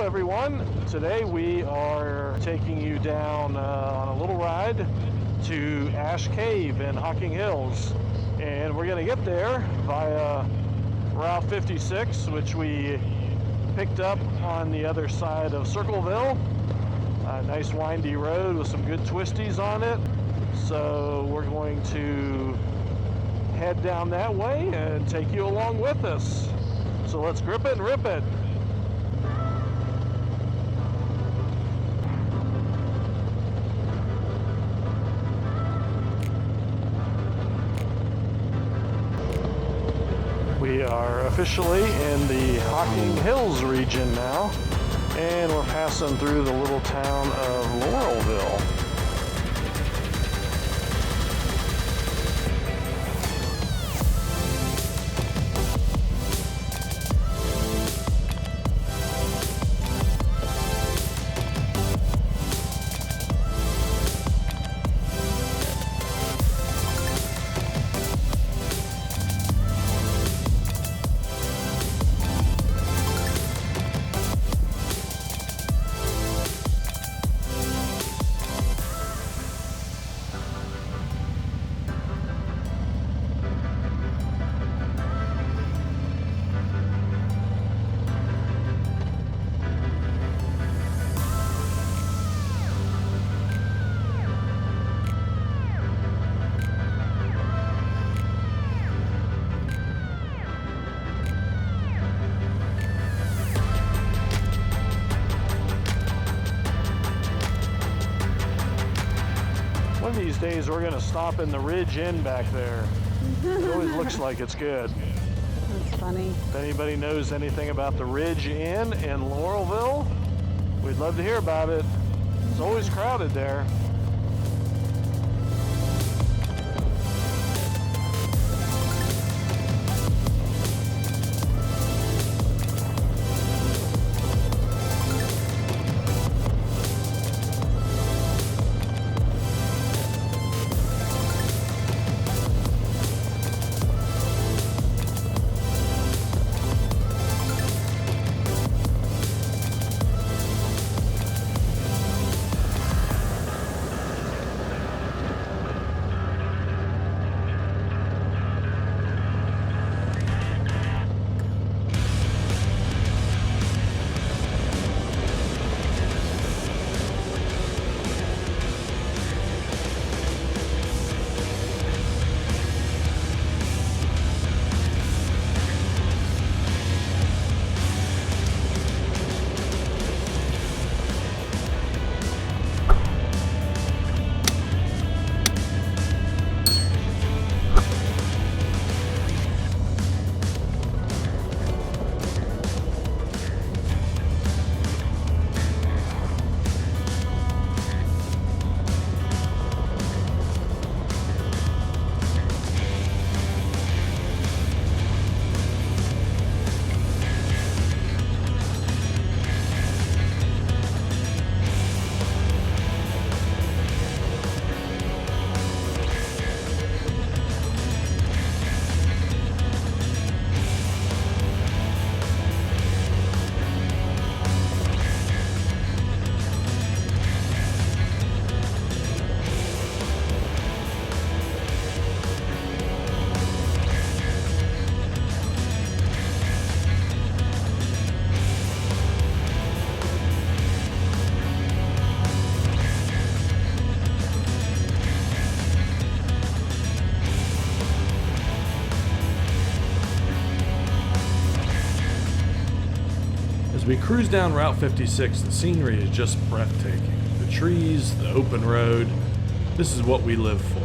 everyone. Today we are taking you down on a little ride to Ash Cave in Hocking Hills. And we're going to get there via Route 56, which we picked up on the other side of Circleville. A nice windy road with some good twisties on it. So we're going to head down that way and take you along with us. So let's grip it and rip it. We are officially in the Hocking Hills region now, and we're passing through the little town of Laurelville. One of these days we're going to stop in the Ridge Inn back there. It always looks like it's good. That's funny. If anybody knows anything about the Ridge Inn in Laurelville, we'd love to hear about it. It's always crowded there. As we cruise down Route 56, the scenery is just breathtaking. The trees, the open road, this is what we live for.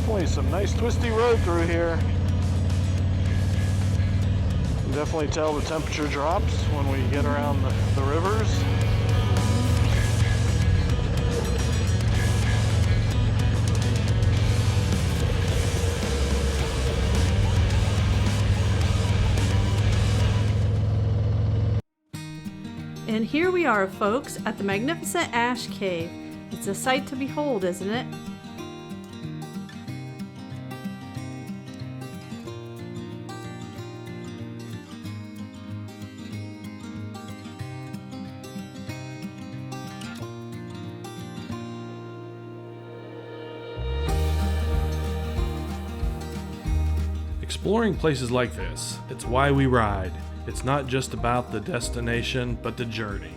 definitely some nice twisty road through here. You can definitely tell the temperature drops when we get around the rivers. And here we are, folks, at the magnificent Ash Cave. It's a sight to behold, isn't it? Exploring places like this, it's why we ride. It's not just about the destination, but the journey.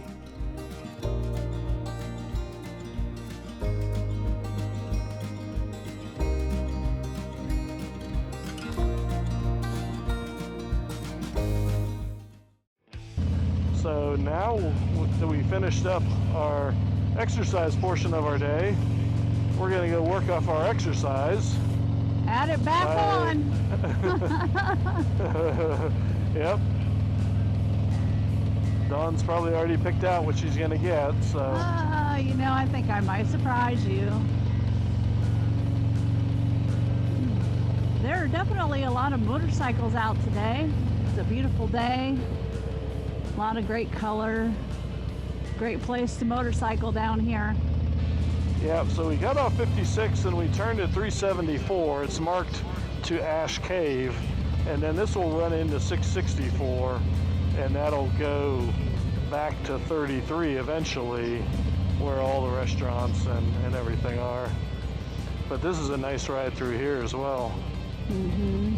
So now that we finished up our exercise portion of our day, we're going to go work off our exercise. Add it back on. Yep. Dawn's probably already picked out what she's going to get, so. You know, I think I might surprise you. There are definitely a lot of motorcycles out today. It's a beautiful day. A lot of great color. Great place to motorcycle down here. Yeah, so we got off 56 and we turned at 374. It's marked to Ash Cave, and then this will run into 664, and that'll go back to 33 eventually, where all the restaurants and everything are. But this is a nice ride through here as well. Mm-hmm.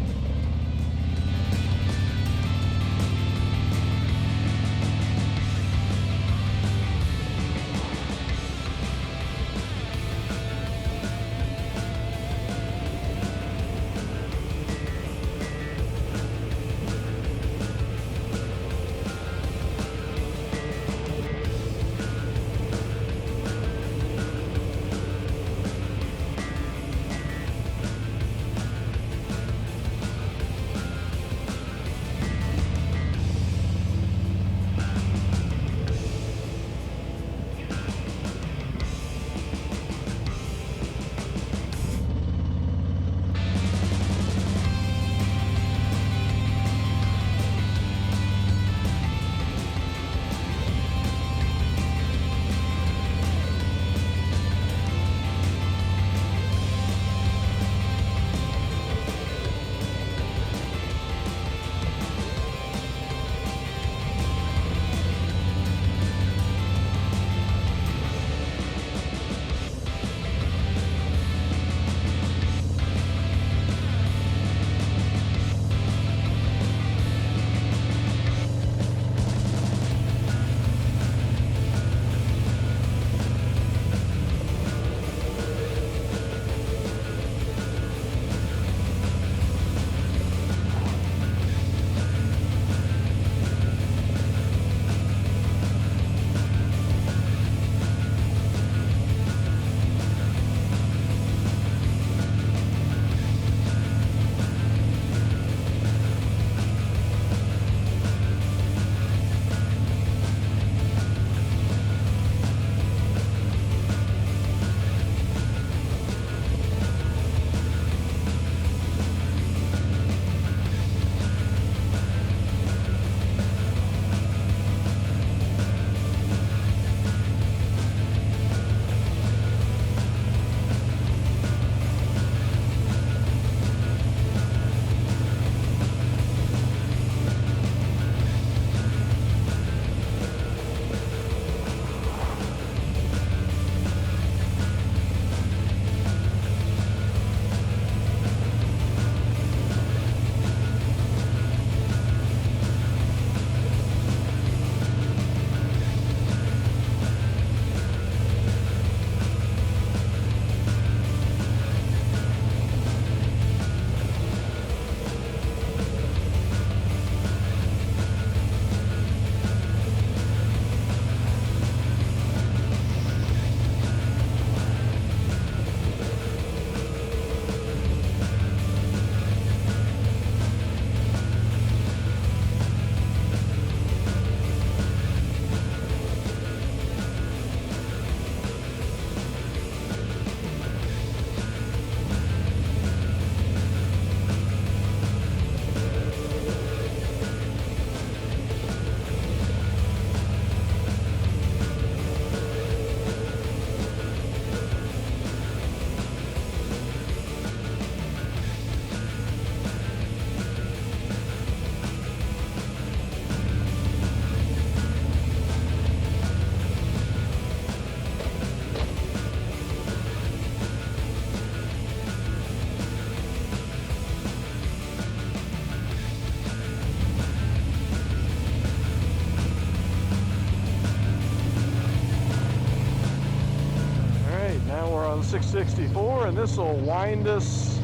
664, and this will wind us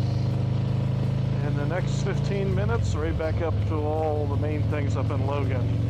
in the next 15 minutes right back up to all the main things up in Logan.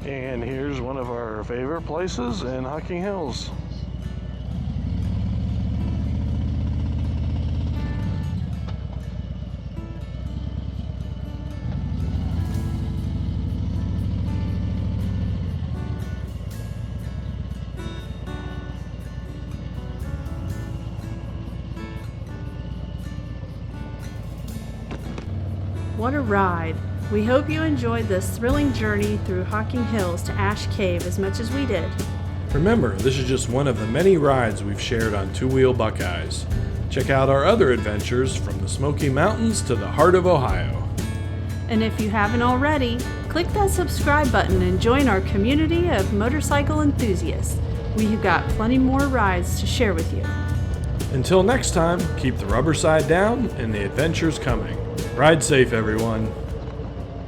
And here's one of our favorite places in Hocking Hills. What a ride! We hope you enjoyed this thrilling journey through Hocking Hills to Ash Cave as much as we did. Remember, this is just one of the many rides we've shared on Two Wheel Buckeyes. Check out our other adventures from the Smoky Mountains to the heart of Ohio. And if you haven't already, click that subscribe button and join our community of motorcycle enthusiasts. We've got plenty more rides to share with you. Until next time, keep the rubber side down and the adventure's coming. Ride safe, everyone.